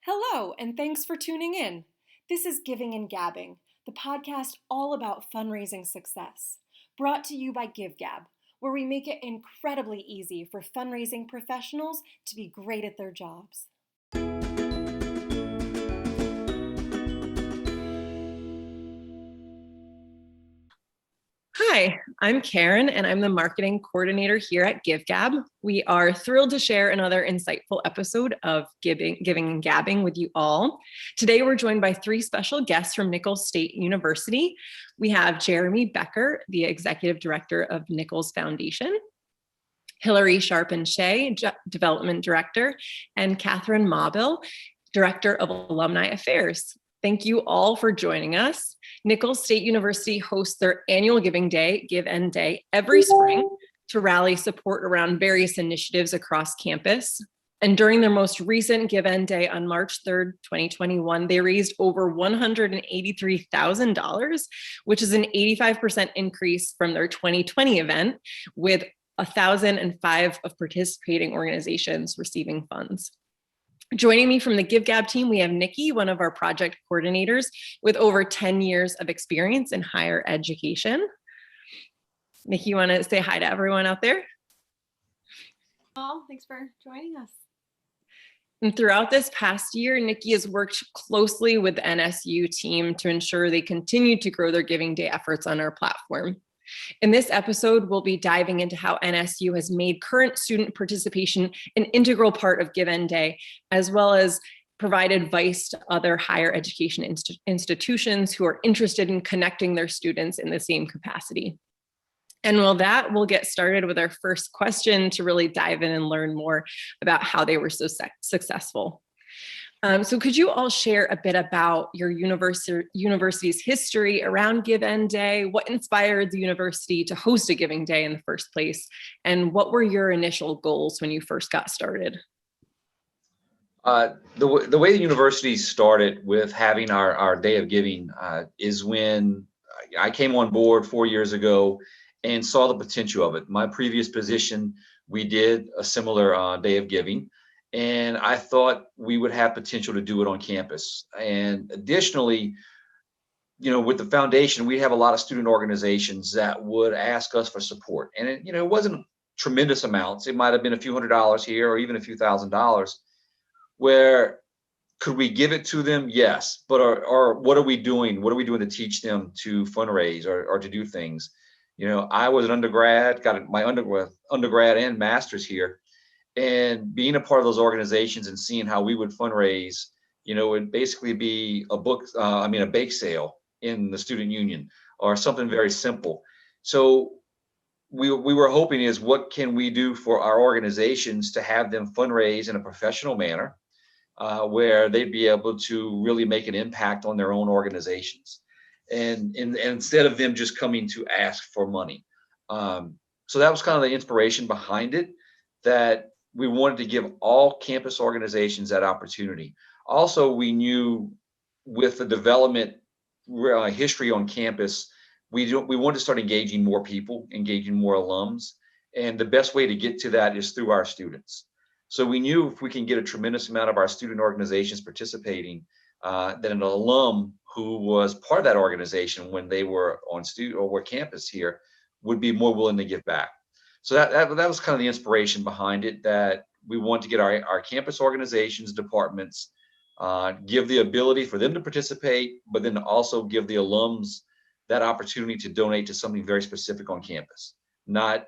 Hello, and thanks for tuning in. This is Giving Gabbing, the podcast all about fundraising success, brought to you by Give Gab, where we make it incredibly easy for fundraising professionals to be great at their jobs. Hi, I'm Karen, and I'm the marketing coordinator here at Give Gab. We are thrilled to share another insightful episode of Giving and Gabbing with you all. Today, we're joined by three special guests from Nicholls State University. We have Jeremy Becker, the executive director of Nicholls Foundation, Hillary Charpentier, development director, and Katherine Mabile, director of Alumni Affairs. Thank you all for joining us. Nicholls State University hosts their annual Giving Day, Give End Day, every spring to rally support around various initiatives across campus. And during their most recent Give End Day on March 3rd, 2021, they raised over $183,000, which is an 85% increase from their 2020 event, with 1,005 of participating organizations receiving funds. Joining me from the Give Gab team, we have Nikki, one of our project coordinators with over 10 years of experience in higher education. Nikki, you want to say hi to everyone out there? Oh, thanks for joining us. And throughout this past year, Nikki has worked closely with the NSU team to ensure they continue to grow their Giving Day efforts on our platform. In this episode, we'll be diving into how NSU has made current student participation an integral part of Give End Day, as well as provide advice to other higher education institutions who are interested in connecting their students in the same capacity. And with that, we'll get started with our first question to really dive in and learn more about how they were so successful. So could you all share a bit about your university's history around Give End Day? What inspired the university to host a Giving Day in the first place? And what were your initial goals when you first got started? The way the university started with having our Day of Giving is when I came on board 4 years ago and saw the potential of it. My previous position, we did a similar Day of Giving. And I thought we would have potential to do it on campus. And additionally, with the foundation, we have a lot of student organizations that would ask us for support. And it wasn't tremendous amounts. It might have been a few $100s here or even a few $1,000s. Where could we give it to them? Yes. But or what are we doing? What are we doing to teach them to fundraise or to do things? I was an undergrad, got my undergrad and master's here. And being a part of those organizations and seeing how we would fundraise, it would basically be a bake sale in the student union or something very simple. So we were hoping is what can we do for our organizations to have them fundraise in a professional manner where they'd be able to really make an impact on their own organizations. And instead of them just coming to ask for money. So that was kind of the inspiration behind it, that we wanted to give all campus organizations that opportunity. Also, we knew with the development history on campus, we wanted to start engaging more people, engaging more alums. And the best way to get to that is through our students. So we knew if we can get a tremendous amount of our student organizations participating, that an alum who was part of that organization when they were on campus here would be more willing to give back. So that was kind of the inspiration behind it, that we want to get our campus organizations, departments, give the ability for them to participate, but then also give the alums that opportunity to donate to something very specific on campus. Not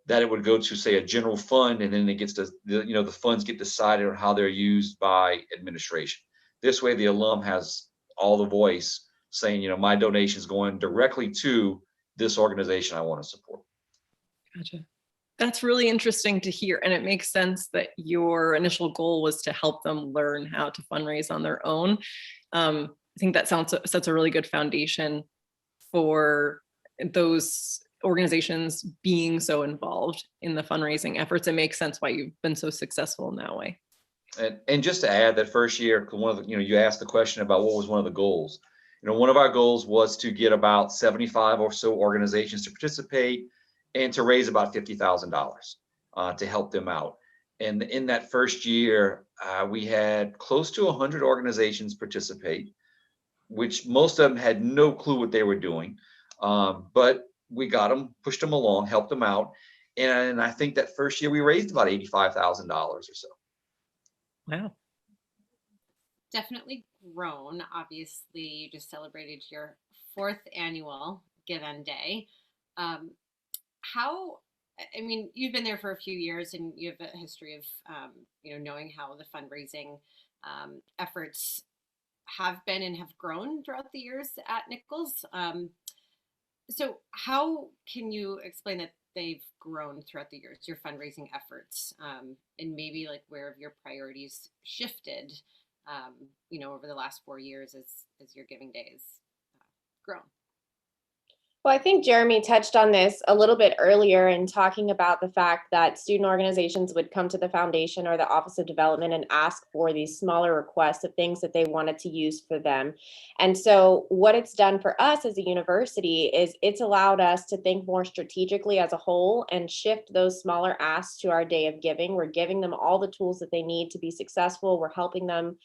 that it would go to, say, a general fund and then it gets to, the funds get decided on how they're used by administration. This way, the alum has all the voice saying, my donation is going directly to this organization I want to support. Gotcha. That's really interesting to hear. And it makes sense that your initial goal was to help them learn how to fundraise on their own. I think that sets a really good foundation for those organizations being so involved in the fundraising efforts. It makes sense why you've been so successful in that way. And just to add, that first year, you asked the question about what was one of the goals. One of our goals was to get about 75 or so organizations to participate and to raise about $50,000 to help them out. And in that first year, we had close to 100 organizations participate, which most of them had no clue what they were doing. But we got them, pushed them along, helped them out. And I think that first year we raised about $85,000 or so. Wow. Definitely grown. Obviously, you just celebrated your 4th annual Giving Day. You've been there for a few years and you have a history of, knowing how the fundraising efforts have been and have grown throughout the years at Nicholls. So how can you explain that they've grown throughout the years, your fundraising efforts, and maybe like where have your priorities shifted, over the last 4 years as your Giving Day has grown? Well, I think Jeremy touched on this a little bit earlier in talking about the fact that student organizations would come to the foundation or the Office of Development and ask for these smaller requests of things that they wanted to use for them. And so what it's done for us as a university is it's allowed us to think more strategically as a whole and shift those smaller asks to our Day of Giving. We're giving them all the tools that they need to be successful. We're helping them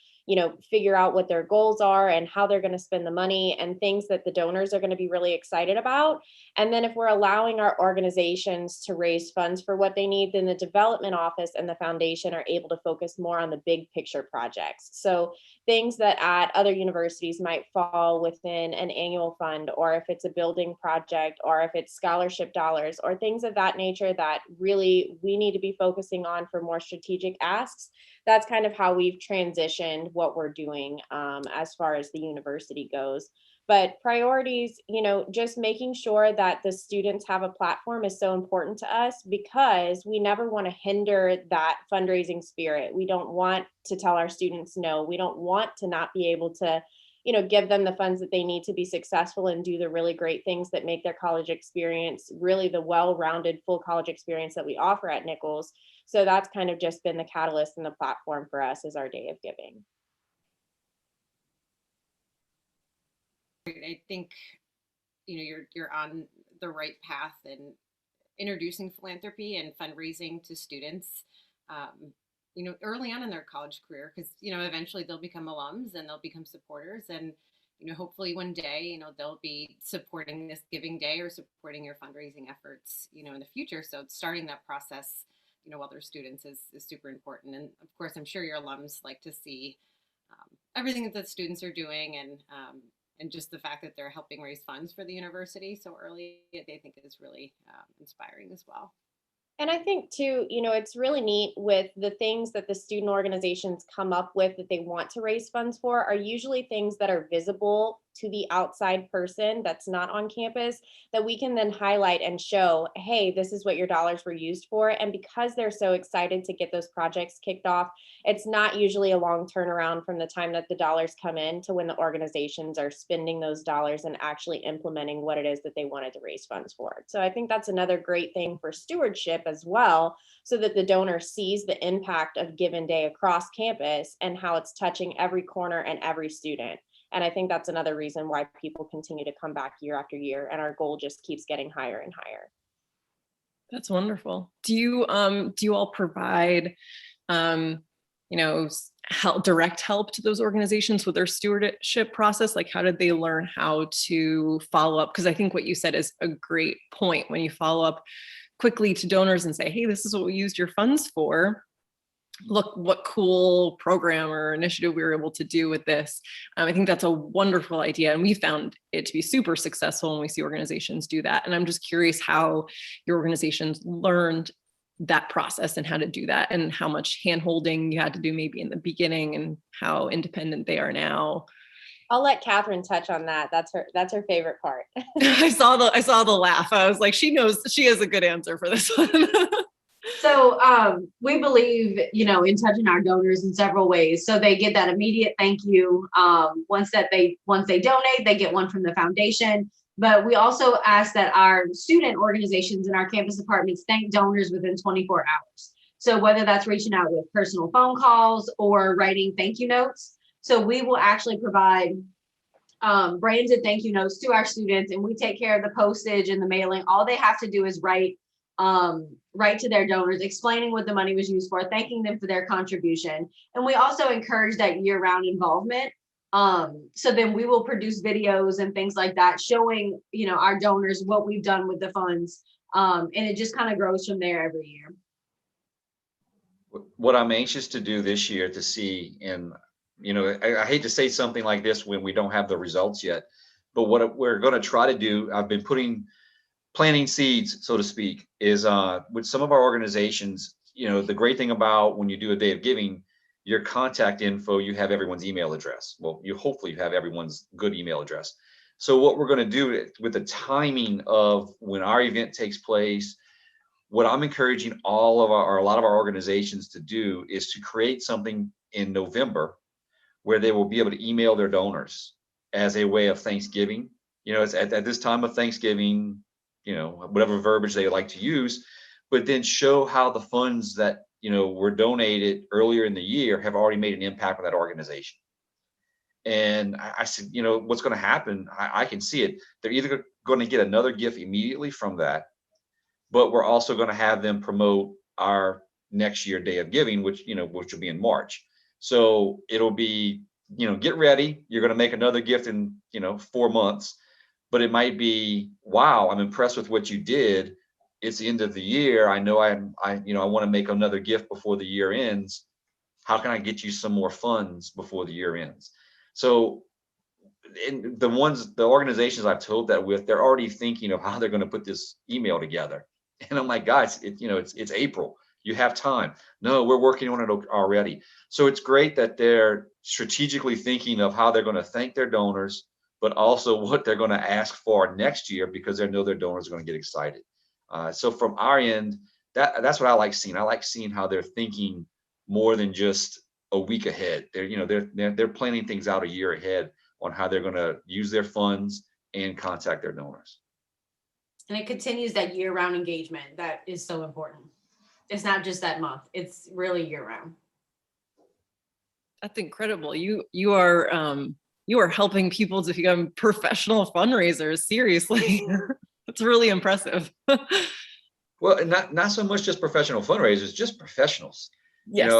figure out what their goals are and how they're going to spend the money and things that the donors are going to be really excited about. And then if we're allowing our organizations to raise funds for what they need, then the development office and the foundation are able to focus more on the big picture projects. So things that at other universities might fall within an annual fund, or if it's a building project, or if it's scholarship dollars, or things of that nature that really we need to be focusing on for more strategic asks. That's kind of how we've transitioned what we're doing as far as the university goes. But priorities, just making sure that the students have a platform is so important to us because we never want to hinder that fundraising spirit. We don't want to tell our students no. We don't want to not be able to, give them the funds that they need to be successful and do the really great things that make their college experience really the well-rounded full college experience that we offer at Nicholls. So that's kind of just been the catalyst and the platform for us as our Day of Giving. I think, you're on the right path in introducing philanthropy and fundraising to students, early on in their college career, because, eventually they'll become alums and they'll become supporters. And, hopefully one day, they'll be supporting this Giving Day or supporting your fundraising efforts, in the future. So starting that process, while they're students is super important. And of course, I'm sure your alums like to see everything that the students are doing and just the fact that they're helping raise funds for the university so early, they think is really inspiring as well. And I think too, it's really neat with the things that the student organizations come up with that they want to raise funds for are usually things that are visible to the outside person that's not on campus that we can then highlight and show, hey, this is what your dollars were used for. And because they're so excited to get those projects kicked off, it's not usually a long turnaround from the time that the dollars come in to when the organizations are spending those dollars and actually implementing what it is that they wanted to raise funds for. So I think that's another great thing for stewardship as well, so that the donor sees the impact of Giving Day across campus and how it's touching every corner and every student. And I think that's another reason why people continue to come back year after year, and our goal just keeps getting higher and higher. That's wonderful. Do you all provide, direct help to those organizations with their stewardship process? Like, how did they learn how to follow up? Because I think what you said is a great point. When you follow up quickly to donors and say, hey, this is what we used your funds for. Look what cool program or initiative we were able to do with this. I think that's a wonderful idea. And we found it to be super successful when we see organizations do that. And I'm just curious how your organizations learned that process and how to do that and how much hand-holding you had to do maybe in the beginning and how independent they are now. I'll let Katherine touch on that. That's her favorite part. I saw the laugh. I was like, she has a good answer for this one. So we believe, in touching our donors in several ways. So they get that immediate thank you. Once they donate, they get one from the foundation. But we also ask that our student organizations and our campus departments thank donors within 24 hours. So whether that's reaching out with personal phone calls or writing thank you notes. So we will actually provide branded thank you notes to our students, and we take care of the postage and the mailing. All they have to do is write write to their donors, explaining what the money was used for, thanking them for their contribution. And we also encourage that year-round involvement. So then we will produce videos and things like that, showing, our donors what we've done with the funds. And it just kind of grows from there every year. What I'm anxious to do this year to see, and I hate to say something like this when we don't have the results yet, but what we're going to try to do, I've been planting seeds, so to speak, is with some of our organizations. The great thing about when you do a day of giving, your contact info, you have everyone's email address. Well, you hopefully have everyone's good email address. So what we're going to do with the timing of when our event takes place, what I'm encouraging a lot of our organizations to do is to create something in November where they will be able to email their donors as a way of Thanksgiving. It's at this time of Thanksgiving, whatever verbiage they like to use, but then show how the funds that, were donated earlier in the year have already made an impact on that organization. And I said, what's going to happen? I can see it. They're either going to get another gift immediately from that, but we're also going to have them promote our next year Day of Giving, which will be in March. So it'll be, get ready. You're going to make another gift in, 4 months, but it might be, wow, I'm impressed with what you did. It's the end of the year. I know I want to make another gift before the year ends. How can I get you some more funds before the year ends? So in the organizations I've told that with, they're already thinking of how they're going to put this email together. And I'm like, guys, it's April. You have time. No, we're working on it already. So it's great that they're strategically thinking of how they're going to thank their donors, but also what they're going to ask for next year, because they know their donors are going to get excited. So from our end, that's what I like seeing. I like seeing how they're thinking more than just a week ahead. They're planning things out a year ahead on how they're going to use their funds and contact their donors. And it continues that year-round engagement that is so important. It's not just that month; it's really year-round. That's incredible. You are helping people to become professional fundraisers. Seriously, it's really impressive. Well, and not so much just professional fundraisers, just professionals. Yes.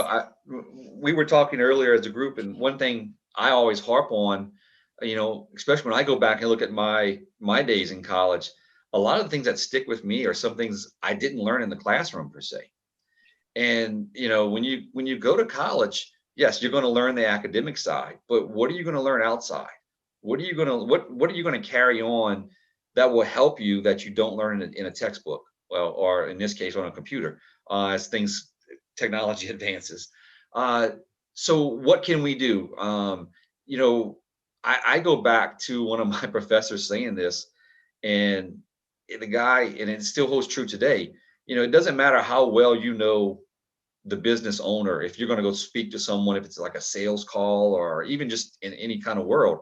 We were talking earlier as a group, and one thing I always harp on, especially when I go back and look at my days in college, a lot of the things that stick with me are some things I didn't learn in the classroom per se. And when you go to college, yes, you're going to learn the academic side, but what are you going to learn outside? What are you going to carry on that will help you that you don't learn in a textbook, well, or in this case on a computer, as technology advances. So what can we do? I go back to one of my professors saying this, and the guy, and it still holds true today. It doesn't matter how well the business owner, if you're going to go speak to someone, if it's like a sales call or even just in any kind of world,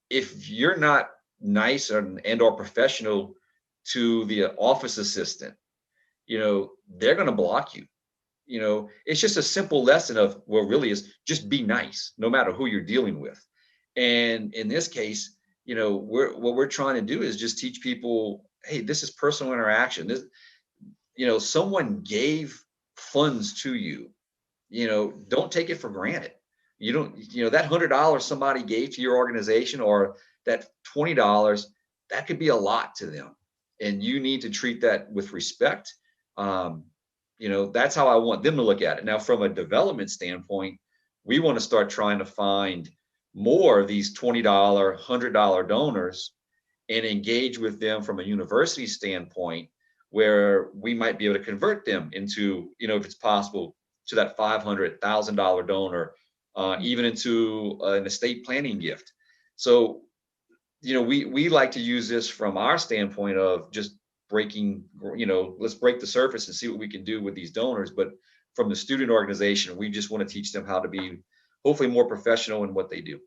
if you're not nice and or professional to the office assistant, they're going to block you. It's just a simple lesson of, well, really is just be nice, no matter who you're dealing with. And in this case, what we're trying to do is just teach people, hey, this is personal interaction. This, someone gave funds to you, don't take it for granted. You don't, that $100 somebody gave to your organization, or that $20, that could be a lot to them. And you need to treat that with respect. That's how I want them to look at it. Now, from a development standpoint, we want to start trying to find more of these $20, $100 donors and engage with them from a university standpoint, where we might be able to convert them into, if it's possible, to that $500,000 donor, even into an estate planning gift. So, we like to use this from our standpoint of just breaking, let's break the surface and see what we can do with these donors. But from the student organization, we just want to teach them how to be hopefully more professional in what they do.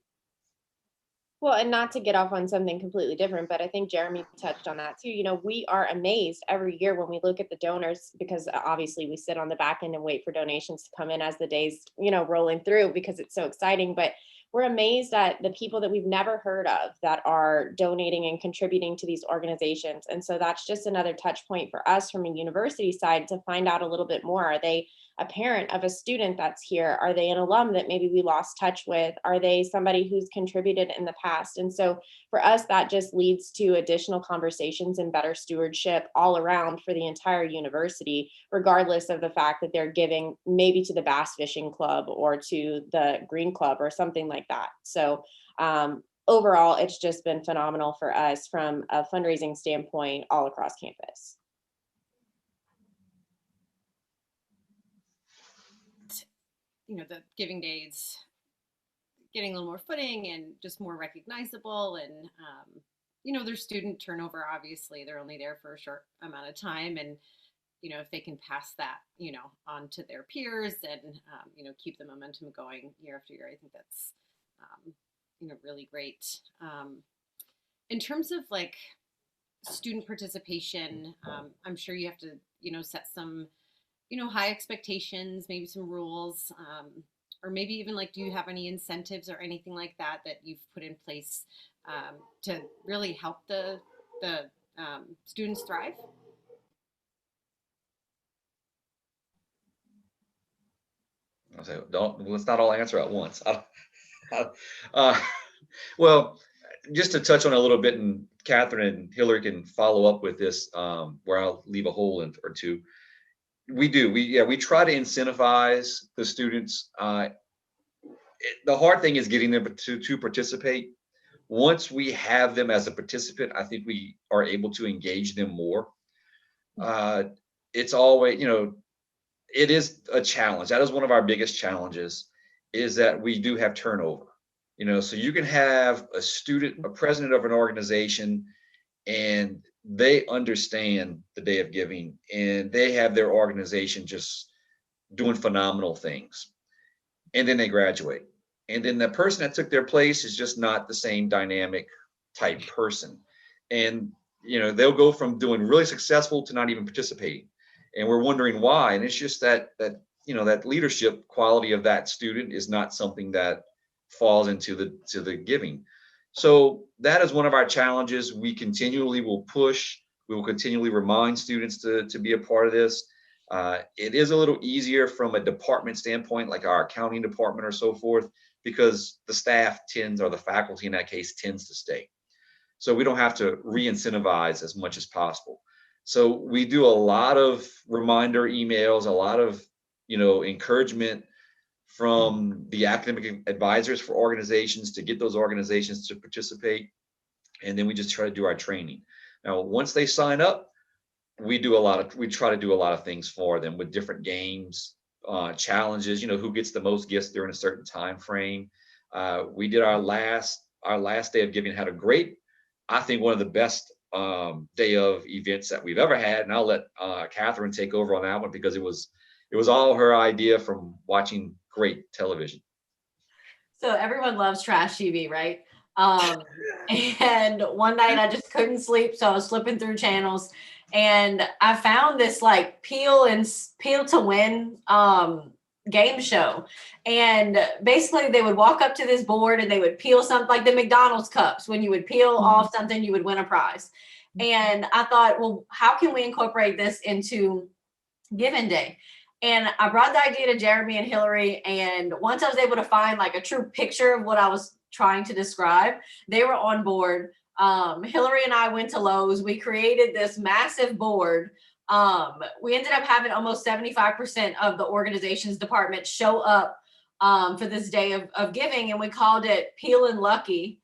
Well, and not to get off on something completely different, but I think Jeremy touched on that too. We are amazed every year when we look at the donors, because obviously we sit on the back end and wait for donations to come in as the days, rolling through, because it's so exciting. But we're amazed at the people that we've never heard of that are donating and contributing to these organizations. And so that's just another touch point for us from a university side to find out a little bit more. Are they a parent of a student that's here? Are they an alum that maybe we lost touch with? Are they somebody who's contributed in the past? And so for us, that just leads to additional conversations and better stewardship all around for the entire university, regardless of the fact that they're giving maybe to the Bass Fishing Club or to the Green Club or something like that. So overall, it's just been phenomenal for us from a fundraising standpoint all across campus. The Giving Days getting a little more footing and just more recognizable, and there's student turnover. Obviously, they're only there for a short amount of time, and if they can pass that on to their peers and keep the momentum going year after year, I think that's really great. In terms of like student participation, I'm sure you have to set some high expectations, maybe some rules, or maybe even like, do you have any incentives or anything like that you've put in place to really help the students thrive? I'll say, let's not all answer at once. Well, just to touch on a little bit, and Katherine and Hillary can follow up with this, where I'll leave a hole in or two. We try to incentivize the students. The hard thing is getting them to participate. Once we have them as a participant, I think we are able to engage them more. It's always, it is a challenge. That is one of our biggest challenges, is that we do have turnover. So you can have a president of an organization, and they understand the Day of Giving, and they have their organization just doing phenomenal things. And then they graduate. And then the person that took their place is just not the same dynamic type person. And, they'll go from doing really successful to not even participating. And we're wondering why. And it's just that leadership quality of that student is not something that falls into the giving. So that is one of our challenges. We continually will push. We will continually remind students to be a part of this. It is a little easier from a department standpoint, like our accounting department or so forth, because the staff or the faculty in that case tends to stay. So we don't have to re-incentivize as much as possible. So we do a lot of reminder emails, a lot of, encouragement from the academic advisors for organizations to get those organizations to participate. And then we just try to do our training. Now, once they sign up, we try to do a lot of things for them with different games, challenges, who gets the most gifts during a certain time frame. We did our last Day of Giving, had a great, I think one of the best day of events that we've ever had. And I'll let Katherine take over on that one, because it was all her idea from watching great television. So everyone loves trash TV, right? And one night I just couldn't sleep, so I was flipping through channels, and I found this like peel to win game show. And basically they would walk up to this board and they would peel something, like the McDonald's cups. When you would peel off something, you would win a prize. And I thought, well, how can we incorporate this into Giving Day? And I brought the idea to Jeremy and Hillary. And once I was able to find like a true picture of what I was trying to describe, they were on board. Hillary and I went to Lowe's. We created this massive board. We ended up having almost 75% of the organization's department show up for this Day of Giving, and we called it Peelin' Lucky.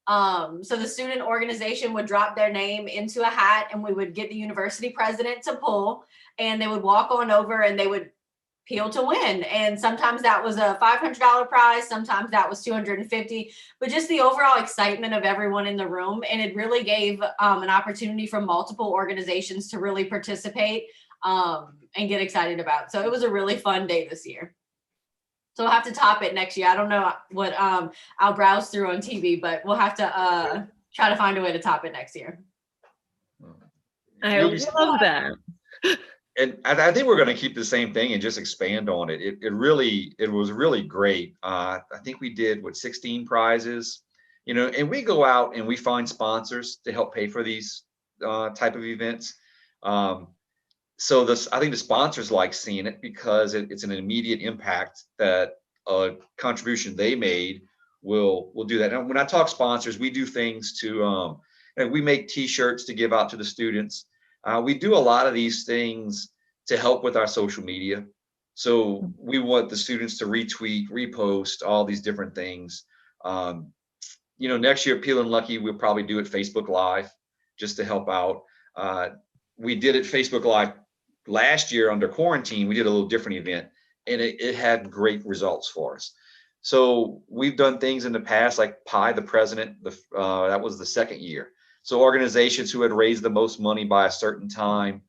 So the student organization would drop their name into a hat, and we would get the university president to pull, and they would walk on over and they would peel to win. And sometimes that was a $500 prize, sometimes that was $250, but just the overall excitement of everyone in the room. And it really gave an opportunity for multiple organizations to really participate and get excited about. So it was a really fun day this year. So we'll have to top it next year. I don't know what I'll browse through on TV, but we'll have to try to find a way to top it next year. I love that. And I think we're going to keep the same thing and just expand on it. It was really great. I think we did 16 prizes, and we go out and we find sponsors to help pay for these type of events. So I think the sponsors like seeing it because it's an immediate impact that a contribution they made will do that. And when I talk sponsors, we do things to, and we make T-shirts to give out to the students. We do a lot of these things to help with our social media. So we want the students to retweet, repost, all these different things. Next year, Peel and Lucky, we'll probably do it Facebook Live just to help out. We did it Facebook Live last year under quarantine. We did a little different event, and it had great results for us. So we've done things in the past, like Pie the President. That was the second year. So organizations who had raised the most money by a certain time,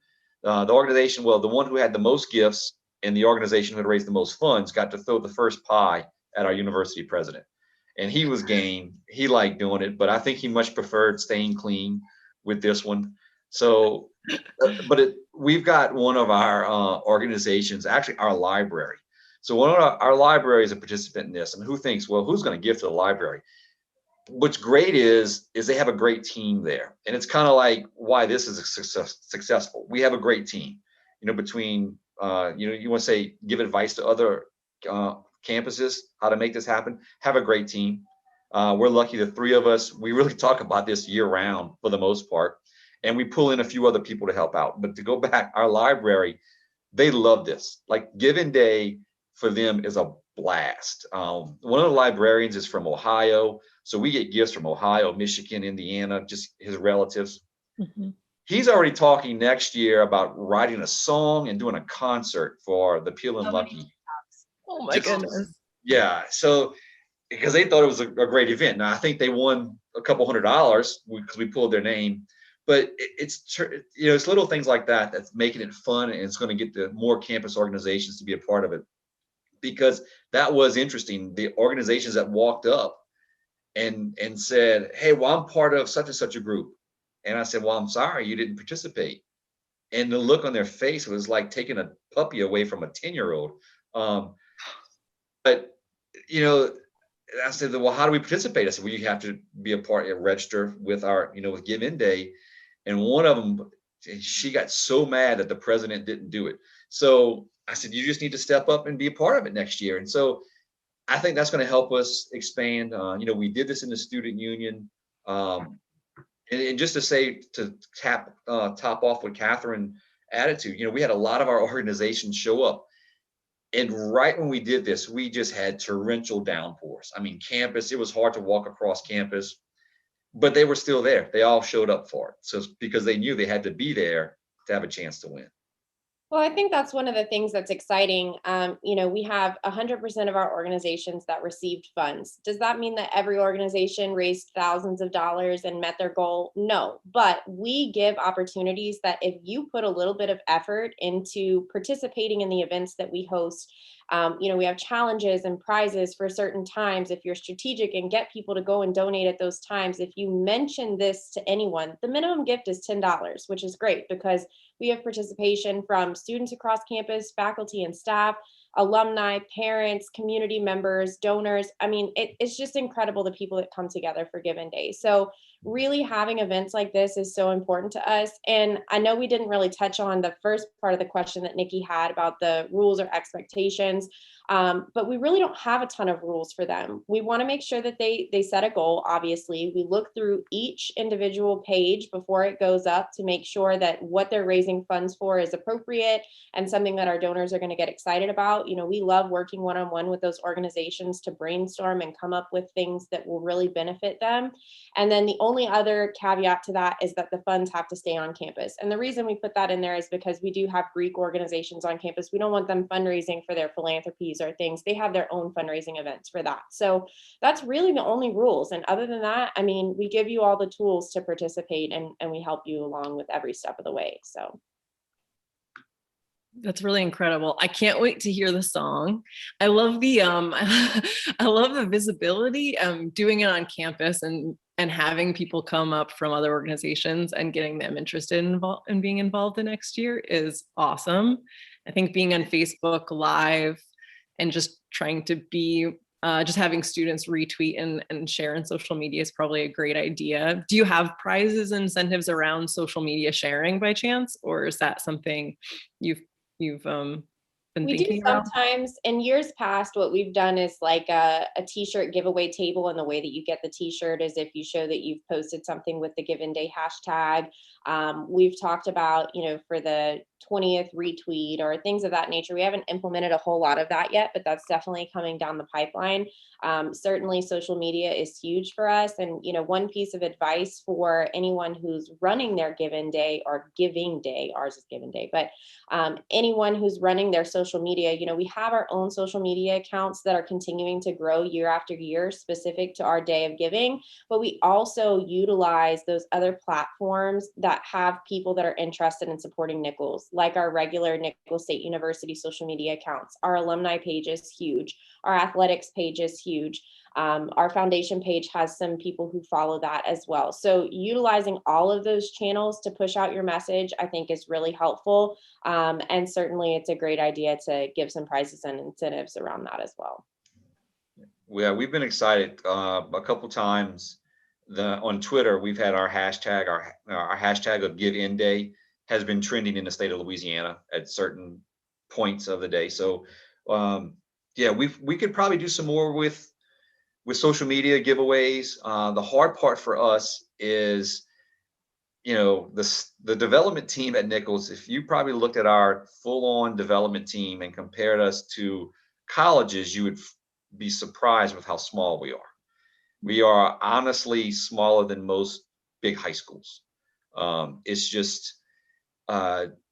the one who had the most gifts and the organization who had raised the most funds got to throw the first pie at our university president. And he was game. He liked doing it, but I think he much preferred staying clean with this one. So, we've got one of our organizations, actually our library. So one of our library is a participant in this. And who thinks, well, who's going to give to the library? What's great is they have a great team there. And it's kind of like why this is successful. We have a great team, between, you want to say, give advice to other campuses, how to make this happen. Have a great team. We're lucky, the three of us, we really talk about this year round for the most part. And we pull in a few other people to help out. But to go back, our library, they love this. Like Giving Day for them is a blast. One of the librarians is from Ohio. So we get gifts from Ohio, Michigan, Indiana, just his relatives. Mm-hmm. He's already talking next year about writing a song and doing a concert for the Peel and Lucky. Oh my goodness. Yeah. So because they thought it was a great event. Now I think they won a couple $100 because we pulled their name. But it's little things like that that's making it fun, and it's going to get the more campus organizations to be a part of it. Because that was interesting. The organizations that walked up and said, hey, well, I'm part of such and such a group. And I said, well, I'm sorry, you didn't participate. And the look on their face was like taking a puppy away from a 10-year-old. But I said, well, how do we participate? I said, well, you have to be a part and register with our, with Giving Day. And one of them, she got so mad that the president didn't do it. So I said, you just need to step up and be a part of it next year. And so I think that's going to help us expand. We did this in the student union. And just to say, to top off with Katherine attitude, we had a lot of our organizations show up. And right when we did this, we just had torrential downpours. I mean, campus, it was hard to walk across campus, but they were still there. They all showed up for it. So because they knew they had to be there to have a chance to win. Well, I think that's one of the things that's exciting. We have 100% of our organizations that received funds. Does that mean that every organization raised thousands of dollars and met their goal? No, but we give opportunities that if you put a little bit of effort into participating in the events that we host, we have challenges and prizes for certain times. If you're strategic and get people to go and donate at those times, if you mention this to anyone, the minimum gift is $10, which is great because we have participation from students across campus, faculty and staff, alumni, parents, community members, donors. I mean, it's just incredible the people that come together for Giving Day. So really having events like this is so important to us. And I know we didn't really touch on the first part of the question that Nikki had about the rules or expectations, but we really don't have a ton of rules for them. We want to make sure that they set a goal. Obviously, we look through each individual page before it goes up to make sure that what they're raising funds for is appropriate and something that our donors are going to get excited about. We love working one-on-one with those organizations to brainstorm and come up with things that will really benefit them. And then the only other caveat to that is that the funds have to stay on campus. And the reason we put that in there is because we do have Greek organizations on campus. We don't want them fundraising for their philanthropies or things. They have their own fundraising events for that. So that's really the only rules. And other than that, I mean, we give you all the tools to participate and we help you along with every step of the way. So. That's really incredible. I can't wait to hear the song. I love the I love the visibility, doing it on campus and and having people come up from other organizations and getting them interested in being involved the next year is awesome. I think being on Facebook Live and just trying to be, just having students retweet and share on social media is probably a great idea. Do you have prizes and incentives around social media sharing by chance, or is that something you've been We thinking do about? sometimes. In years past, what we've done is like a t-shirt giveaway table, and the way that you get the t-shirt is if you show that you've posted something with the Given Day hashtag. We've talked about, for the 20th retweet or things of that nature. We haven't implemented a whole lot of that yet, but that's definitely coming down the pipeline. Certainly social media is huge for us. And, one piece of advice for anyone who's running their Given Day or Giving Day, ours is Given Day, but anyone who's running their social media, we have our own social media accounts that are continuing to grow year after year specific to our Day of Giving, but we also utilize those other platforms that have people that are interested in supporting Nicholls, like our regular Nicholls State University social media accounts. Our alumni page is huge. Our athletics page is huge. Our foundation page has some people who follow that as well. So utilizing all of those channels to push out your message, I think, is really helpful. And certainly it's a great idea to give some prizes and incentives around that as well. Yeah, we've been excited a couple times. On Twitter, we've had our hashtag, our hashtag of Give In Day has been trending in the state of Louisiana at certain points of the day. So yeah, we could probably do some more with social media giveaways. The hard part for us is, the development team at Nicholls. If you probably looked at our full-on development team and compared us to colleges, you would be surprised with how small we are. We are honestly smaller than most big high schools. It's just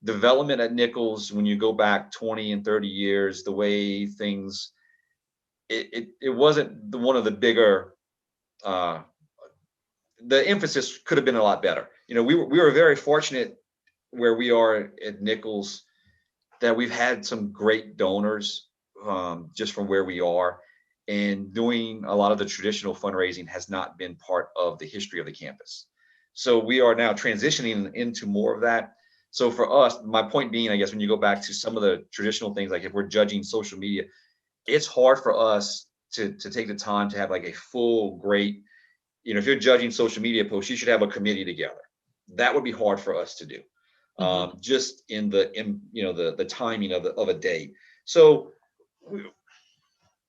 development at Nicholls, when you go back 20 and 30 years, the way things, it wasn't one of the bigger, the emphasis could have been a lot better. We were very fortunate where we are at Nicholls that we've had some great donors just from where we are, and doing a lot of the traditional fundraising has not been part of the history of the campus. So we are now transitioning into more of that. So for us, my point being, I guess, when you go back to some of the traditional things, like if we're judging social media, it's hard for us to take the time to have like a full, great, if you're judging social media posts, you should have a committee together. That would be hard for us to do, just in the timing of a day. So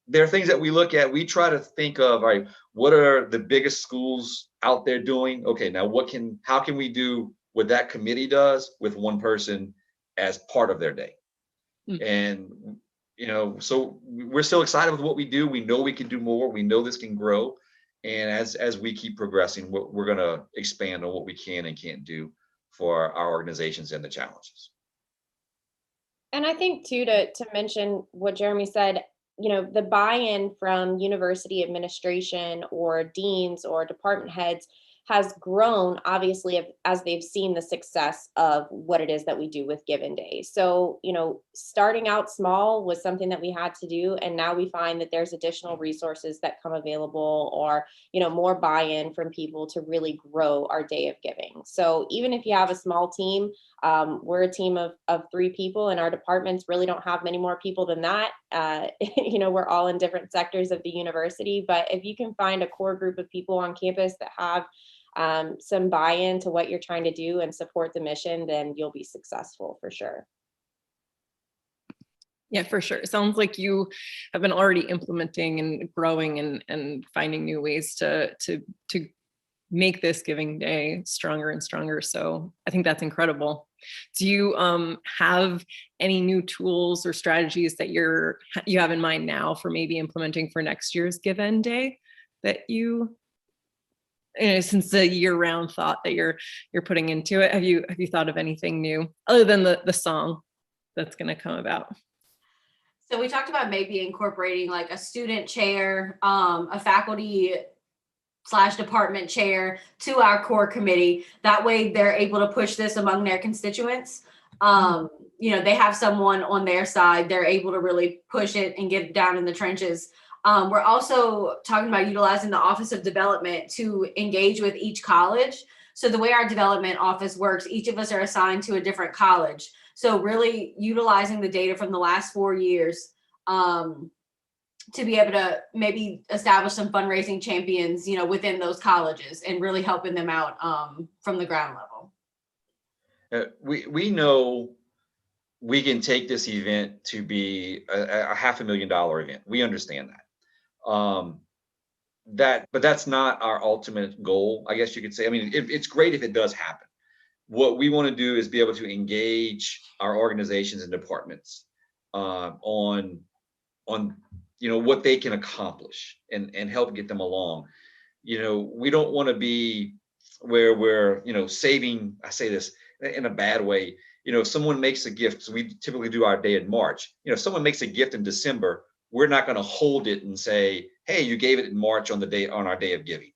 there are things that we look at. We try to think of, all right, what are the biggest schools out there doing? Okay, now how can we do what that committee does with one person as part of their day? And so we're still excited with what we do. We know we can do more. We know this can grow. And as we keep progressing, we're going to expand on what we can and can't do for our organizations and the challenges. And I think too, to mention what Jeremy said, the buy-in from university administration or deans or department heads has grown, obviously, as they've seen the success of what it is that we do with Given Day. So, starting out small was something that we had to do. And now we find that there's additional resources that come available, or, more buy-in from people to really grow our Day of Giving. So even if you have a small team, we're a team of 3 people, and our departments really don't have many more people than that. We're all in different sectors of the university, but if you can find a core group of people on campus that have some buy-in to what you're trying to do and support the mission, then you'll be successful for sure. Yeah, for sure. It sounds like you have been already implementing and growing and finding new ways to make this Giving Day stronger and stronger. So I think that's incredible. Do you have any new tools or strategies that you have in mind now for maybe implementing for next year's Given Day that since the year-round thought that you're putting into it? Have you thought of anything new other than the song that's going to come about? So we talked about maybe incorporating like a student chair, a faculty / department chair to our core committee. That way they're able to push this among their constituents. They have someone on their side. They're able to really push it and get down in the trenches. We're also talking about utilizing the Office of Development to engage with each college. So the way our development office works, each of us are assigned to a different college. So really utilizing the data from the last 4 years to be able to maybe establish some fundraising champions, within those colleges and really helping them out from the ground level. We know we can take this event to be a $500,000 event. We understand that. But that's not our ultimate goal, I guess you could say. I mean, it's great if it does happen. What we want to do is be able to engage our organizations and departments on what they can accomplish and help get them along. We don't want to be where we're saving. I say this in a bad way. If someone makes a gift, so we typically do our day in March. If someone makes a gift in December, we're not going to hold it and say, hey, you gave it in March on our day of giving.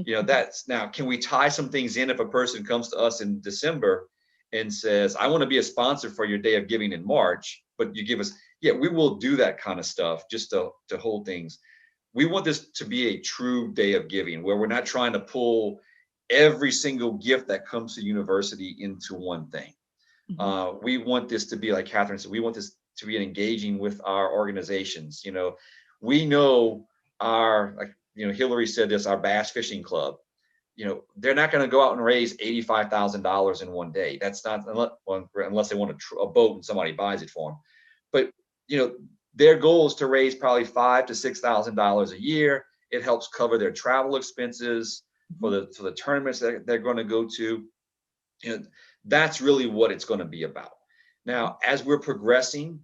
That's now, can we tie some things in if a person comes to us in December and says, I want to be a sponsor for your day of giving in March, but you give us, we will do that kind of stuff just to hold things. We want this to be a true day of giving where we're not trying to pull every single gift that comes to university into one thing. We want this to be, like Katherine said, we want this to be engaging with our organizations. We know Hillary said this, our bass fishing club, they're not going to go out and raise $85,000 in one day. That's not, unless they want a boat and somebody buys it for them. But, their goal is to raise probably $5,000 to $6,000 a year. It helps cover their travel expenses for the tournaments that they're going to go to. That's really what it's going to be about. Now, as we're progressing,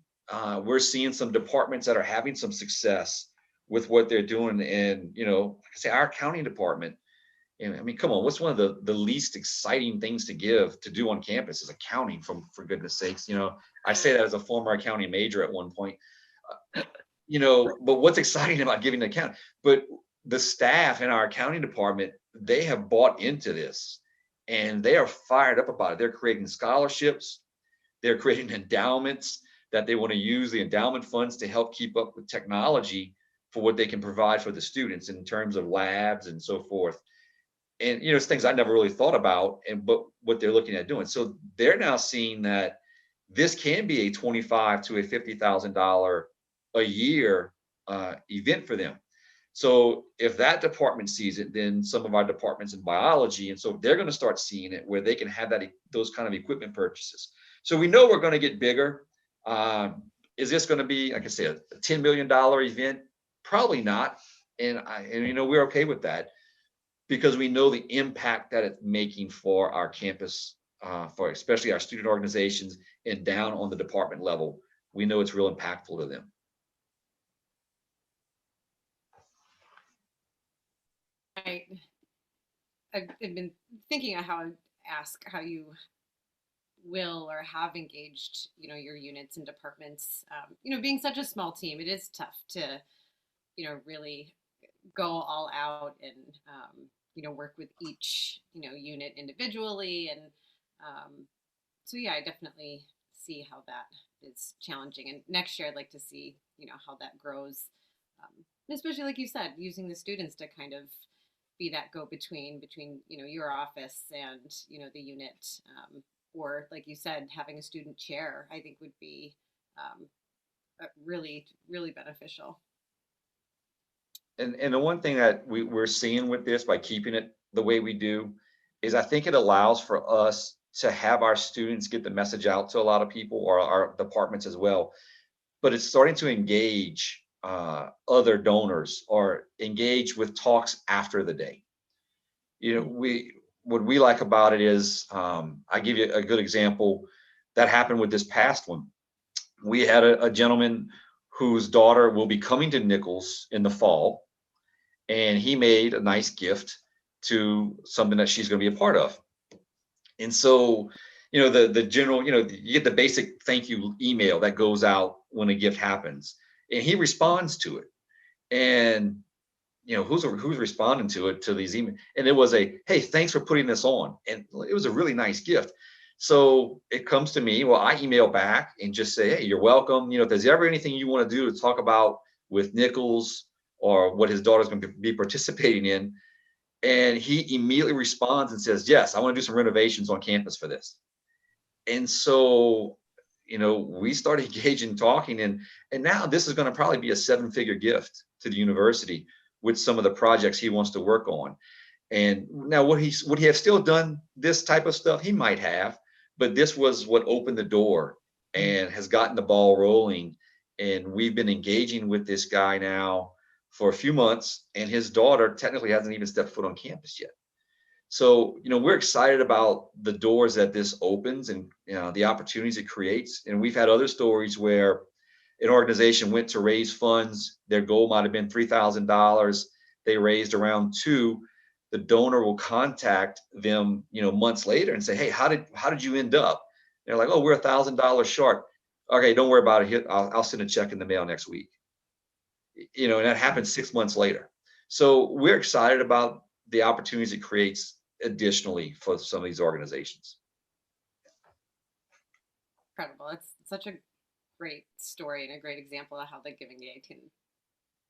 we're seeing some departments that are having some success with what they're doing. And, like I say, our accounting department, I mean, come on, what's one of the least exciting things to do on campus is accounting, for goodness sakes. I say that as a former accounting major at one point, but what's exciting about giving an account? But the staff in our accounting department, they have bought into this and they are fired up about it. They're creating scholarships. They're creating endowments that they want to use the endowment funds to help keep up with technology for what they can provide for the students in terms of labs and so forth. And, it's things I never really thought about, but what they're looking at doing. So they're now seeing that this can be a $25,000 to a $50,000 a year event for them. So if that department sees it, then some of our departments in biology, and so they're going to start seeing it where they can have those kind of equipment purchases. So we know we're going to get bigger. Is this going to be, like I said, a $10 million event? Probably not. And we're okay with that because we know the impact that it's making for our campus, for especially our student organizations and down on the department level. We know it's real impactful to them. I've been thinking of how I ask how you will or have engaged, your units and departments. Being such a small team, it is tough to, really go all out and, work with each, unit individually. And so, I definitely see how that is challenging. And next year, I'd like to see, how that grows, especially like you said, using the students to kind of be that go-between between your office and the unit, or like you said, having a student chair, I think would be really, really beneficial. And the one thing that we're seeing with this, by keeping it the way we do, is I think it allows for us to have our students get the message out to a lot of people, or our departments as well. But it's starting to engage other donors or engage with talks after the day. What we like about it is, I give you a good example that happened with this past one. We had a gentleman whose daughter will be coming to Nicholls in the fall, and he made a nice gift to something that she's going to be a part of. And so, the general, you get the basic thank you email that goes out when a gift happens, and he responds to it. And who's responding to these emails? And it was hey, thanks for putting this on. And it was a really nice gift. So it comes to me, well, I email back and just say, hey, you're welcome. If there's ever anything you want to do to talk about with Nicholls or what his daughter's going to be participating in. And he immediately responds and says, yes, I want to do some renovations on campus for this. And so, we started engaging, talking, and now this is going to probably be a 7-figure gift to the university with some of the projects he wants to work on. And now would he have still done this type of stuff? He might have, but this was what opened the door and has gotten the ball rolling. And we've been engaging with this guy now for a few months, and his daughter technically hasn't even stepped foot on campus yet. So, we're excited about the doors that this opens and the opportunities it creates. And we've had other stories where an organization went to raise funds. Their goal might have been $3,000. They raised around $2,000. The donor will contact them, months later and say, hey, how did you end up? They're like, oh, we're $1,000 short. Okay, don't worry about it. I'll send a check in the mail next week. And that happened 6 months later. So we're excited about the opportunities it creates additionally for some of these organizations. Incredible. It's such a great story and a great example of how the Giving Day can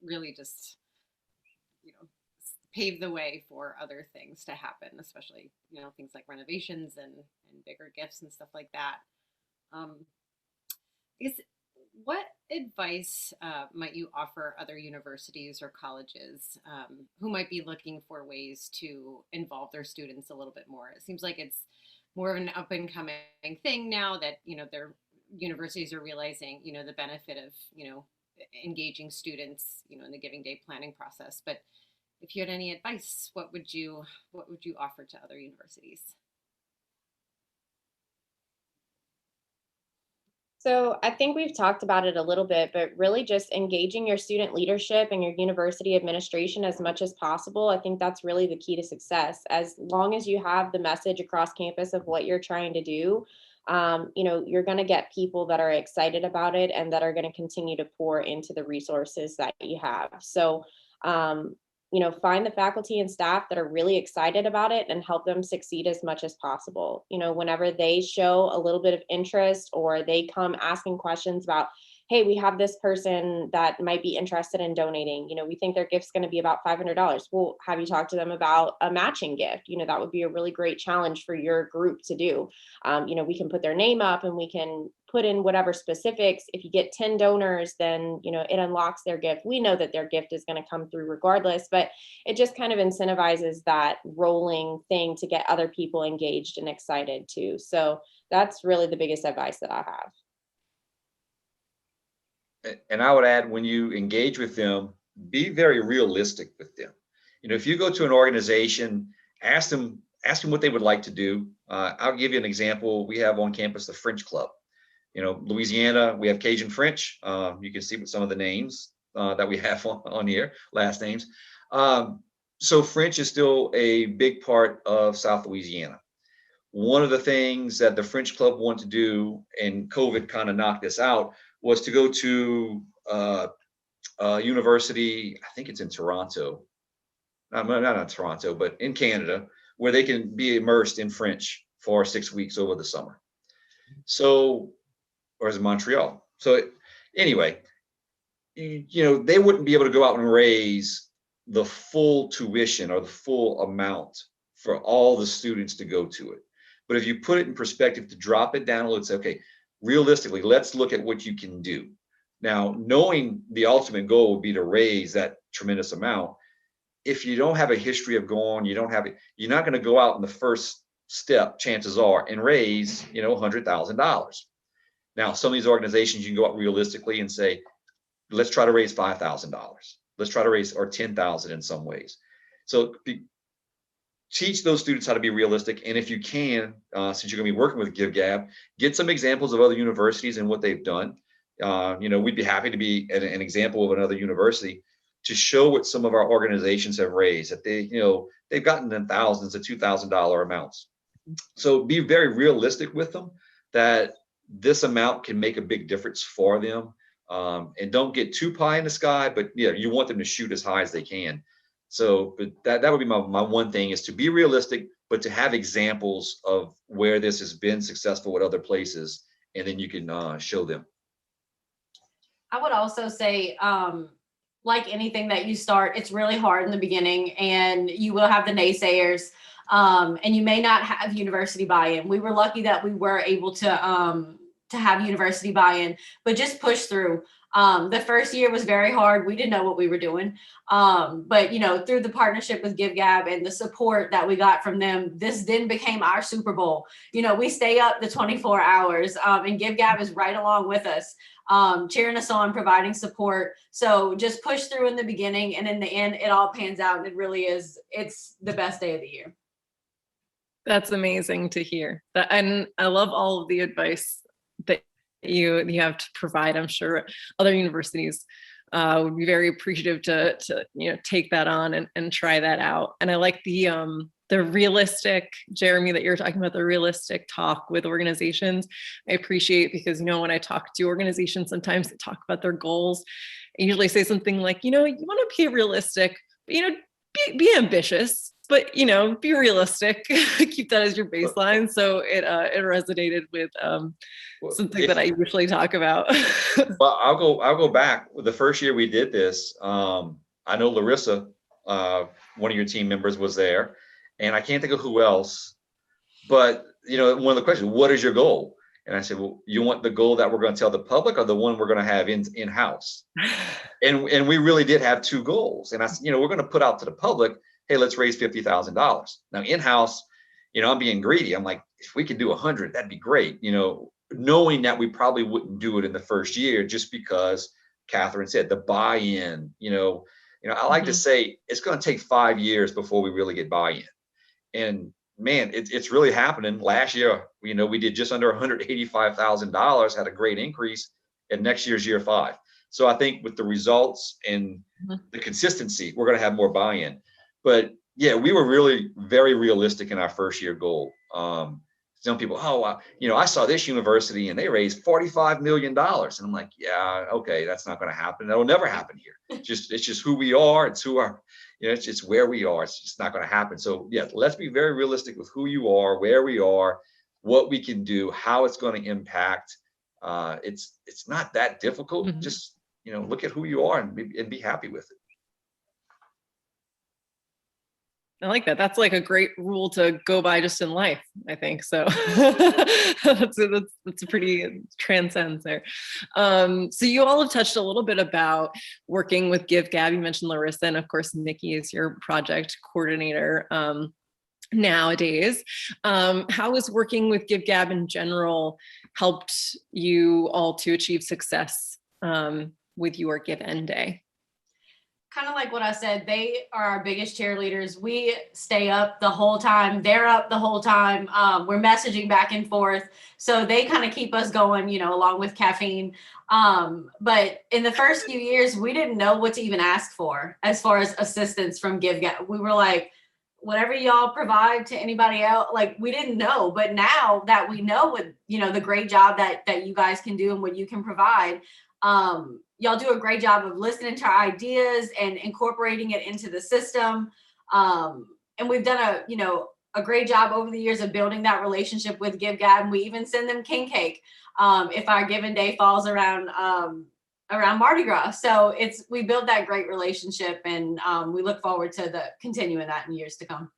really just, pave the way for other things to happen, especially, things like renovations and bigger gifts and stuff like that. What advice might you offer other universities or colleges who might be looking for ways to involve their students a little bit more? It seems like it's more of an up and coming thing now that, their universities are realizing, the benefit of, engaging students, in the Giving Day planning process. But if you had any advice, what would you offer to other universities? So I think we've talked about it a little bit, but really just engaging your student leadership and your university administration as much as possible. I think that's really the key to success. As long as you have the message across campus of what you're trying to do, you're going to get people that are excited about it and that are going to continue to pour into the resources that you have. So, find the faculty and staff that are really excited about it and help them succeed as much as possible. Whenever they show a little bit of interest or they come asking questions about, hey, we have this person that might be interested in donating. We think their gift's going to be about $500. Well, have you talked to them about a matching gift? That would be a really great challenge for your group to do. We can put their name up and we can put in whatever specifics. If you get 10 donors, then, it unlocks their gift. We know that their gift is going to come through regardless, but it just kind of incentivizes that rolling thing to get other people engaged and excited too. So that's really the biggest advice that I have. And I would add, when you engage with them, be very realistic with them. If you go to an organization, ask them what they would like to do. I'll give you an example. We have on campus the French Club. Louisiana, we have Cajun French. You can see with some of the names that we have on here, last names. So French is still a big part of South Louisiana. One of the things that the French Club wanted to do, and COVID kind of knocked this out, was to go to university, I think it's in Toronto, not in Toronto, but in Canada, where they can be immersed in French for 6 weeks over the summer. So, or is it Montreal? So anyway, they wouldn't be able to go out and raise the full tuition or the full amount for all the students to go to it. But if you put it in perspective, to drop it down a little, say, okay, realistically, let's look at what you can do. Now, knowing the ultimate goal would be to raise that tremendous amount. If you don't have a history of going, you're not going to go out in the first step, chances are, and raise, $100,000. Now, some of these organizations, you can go out realistically and say, let's try to raise $5,000. Let's try to raise, or 10,000 in some ways. So teach those students how to be realistic. And if you can, since you're going to be working with Give Gab, get some examples of other universities and what they've done. We'd be happy to be an example of another university to show what some of our organizations have raised, that they've gotten in thousands of $2,000 amounts. So be very realistic with them that this amount can make a big difference for them. And don't get too pie in the sky, but you want them to shoot as high as they can. So, but that would be my one thing, is to be realistic, but to have examples of where this has been successful with other places, and then you can show them. I would also say, like anything that you start, it's really hard in the beginning, and you will have the naysayers, and you may not have university buy-in. We were lucky that we were able to have university buy-in, but just push through. The first year was very hard. We didn't know what we were doing. But through the partnership with Give Gab and the support that we got from them, this then became our Super Bowl. We stay up the 24 hours, and Give Gab is right along with us, cheering us on, providing support. So just push through in the beginning, and in the end, it all pans out, and it really is. It's the best day of the year. That's amazing to hear. And I love all of the advice that you have to provide. I'm sure other universities would be very appreciative to take that on and try that out. And I like the realistic, Jeremy, that you're talking about, the realistic talk with organizations. I appreciate, because when I talk to organizations, sometimes they talk about their goals. I usually say something like, you want to be realistic, but be ambitious, but be realistic. Keep that as your baseline. So it resonated with something that I usually talk about. Well, I'll go back. The first year we did this, I know Larissa, one of your team members, was there, and I can't think of who else. But one of the questions, what is your goal? And I said, well, you want the goal that we're going to tell the public, or the one we're going to have in-house? And we really did have two goals. And I said, we're going to put out to the public, hey, let's raise $50,000. Now in-house, I'm being greedy. I'm like, if we could do 100, that'd be great. Knowing that we probably wouldn't do it in the first year, just because Katherine said the buy-in. I like to say it's going to take 5 years before we really get buy-in. And man, it's really happening. Last year, we did just under $185,000, had a great increase, and next year's year 5. So I think with the results and the consistency, we're going to have more buy-in. But yeah, we were really very realistic in our first year goal. Some people, I saw this university and they raised $45 million. And I'm like, yeah, okay, that's not going to happen. That'll never happen here. It's just who we are. It's it's just where we are. It's just not going to happen. So yeah, let's be very realistic with who you are, where we are, what we can do, how it's going to impact. It's not that difficult. Just, look at who you are and be happy with it. I like that. That's like a great rule to go by just in life, I think. So that's a pretty transcends there. So you all have touched a little bit about working with Give Gab. You mentioned Larissa, and of course, Nikki is your project coordinator nowadays. How has working with Give Gab in general helped you all to achieve success with your Give End Day? Kind of like what I said, they are our biggest cheerleaders. We stay up the whole time. They're up the whole time. We're messaging back and forth. So they kind of keep us going, along with caffeine. But in the first few years, we didn't know what to even ask for as far as assistance from Give Gab. We were like, whatever y'all provide to anybody else, like, we didn't know. But now that we know what, the great job that you guys can do and what you can provide, y'all do a great job of listening to our ideas and incorporating it into the system. And we've done a great job over the years of building that relationship with Give Gab. And we even send them king cake if our Giving Day falls around Mardi Gras. So we built that great relationship, and we look forward to continuing that in years to come.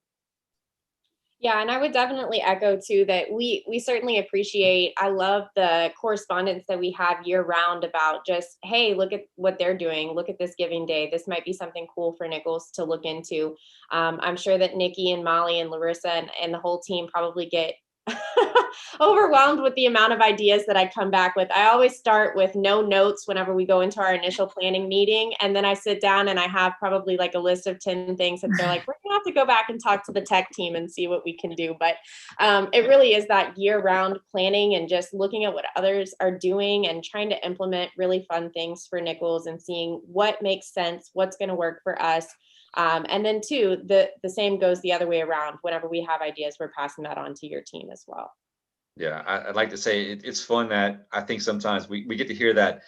Yeah, and I would definitely echo too that we certainly appreciate, I love the correspondence that we have year round about just, hey, look at what they're doing. Look at this Giving Day. This might be something cool for Nicholls to look into. I'm sure that Nikki and Molly and Larissa and the whole team probably get overwhelmed with the amount of ideas that I come back with. I always start with no notes whenever we go into our initial planning meeting. And then I sit down and I have probably like a list of 10 things that they're like, we're gonna have to go back and talk to the tech team and see what we can do. But it really is that year-round planning and just looking at what others are doing and trying to implement really fun things for Nicholls and seeing what makes sense, what's going to work for us. And then too, the same goes the other way around. Whenever we have ideas, we're passing that on to your team as well. Yeah, I'd like to say it's fun that I think sometimes we get to hear that,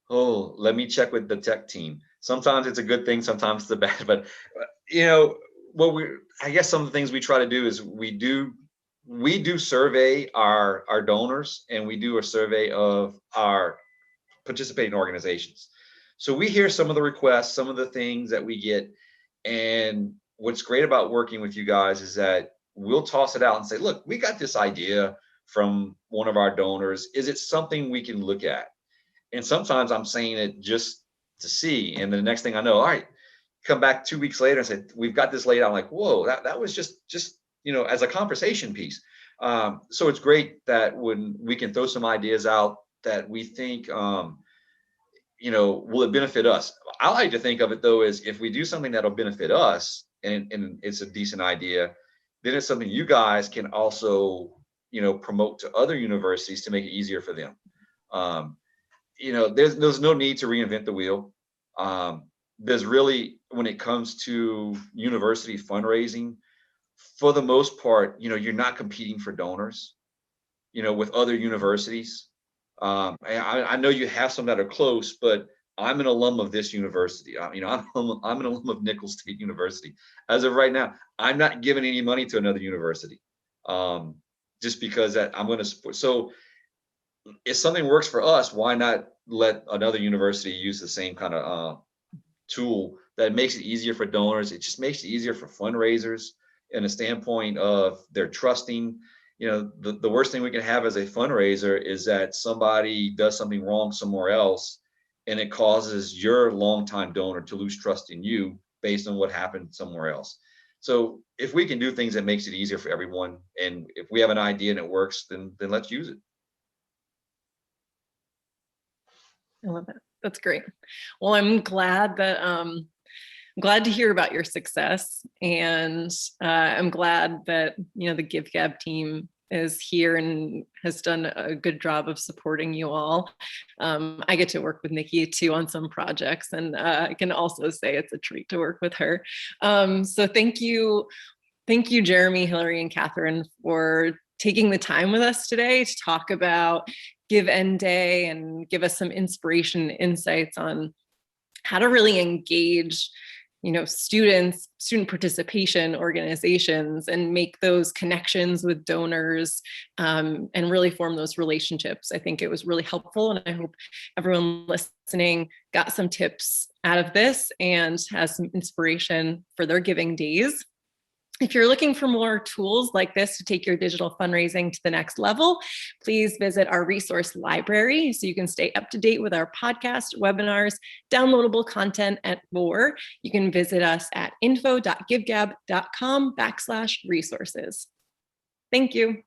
oh, let me check with the tech team. Sometimes it's a good thing, sometimes it's a bad, but I guess some of the things we try to do is we do survey our donors, and we do a survey of our participating organizations. So we hear some of the requests, some of the things that we get. And what's great about working with you guys is that we'll toss it out and say, look, we got this idea from one of our donors. Is it something we can look at? And sometimes I'm saying it just to see. And the next thing I know, all right, come back 2 weeks later and say, we've got this laid out. I'm like, whoa, that was just, as a conversation piece. So it's great that when we can throw some ideas out that we think, will it benefit us? I like to think of it though, as if we do something that'll benefit us and it's a decent idea, then it's something you guys can also, promote to other universities to make it easier for them. There's no need to reinvent the wheel. There's really, when it comes to university fundraising, for the most part, you're not competing for donors, with other universities. I know you have some that are close, but I'm an alum of this university. I'm an alum of Nicholls State University. As of right now, I'm not giving any money to another university, just because that I'm going to support. So if something works for us, why not let another university use the same kind of tool that makes it easier for donors? It just makes it easier for fundraisers in a standpoint of they're trusting. The worst thing we can have as a fundraiser is that somebody does something wrong somewhere else and it causes your longtime donor to lose trust in you based on what happened somewhere else. So if we can do things that makes it easier for everyone, and if we have an idea and it works, then let's use it. I love it. That's great. Well, I'm glad to hear about your success, and I'm glad that the Give Gab team is here and has done a good job of supporting you all. I get to work with Nikki too on some projects, and I can also say it's a treat to work with her. So thank you, Jeremy, Hillary, and Katherine for taking the time with us today to talk about Give End Day and give us some inspiration and insights on how to really engage students, student participation organizations, and make those connections with donors, and really form those relationships. I think it was really helpful, and I hope everyone listening got some tips out of this and has some inspiration for their giving days. If you're looking for more tools like this to take your digital fundraising to the next level, please visit our resource library so you can stay up to date with our podcast, webinars, downloadable content, and more. You can visit us at info.givegab.com/resources. Thank you.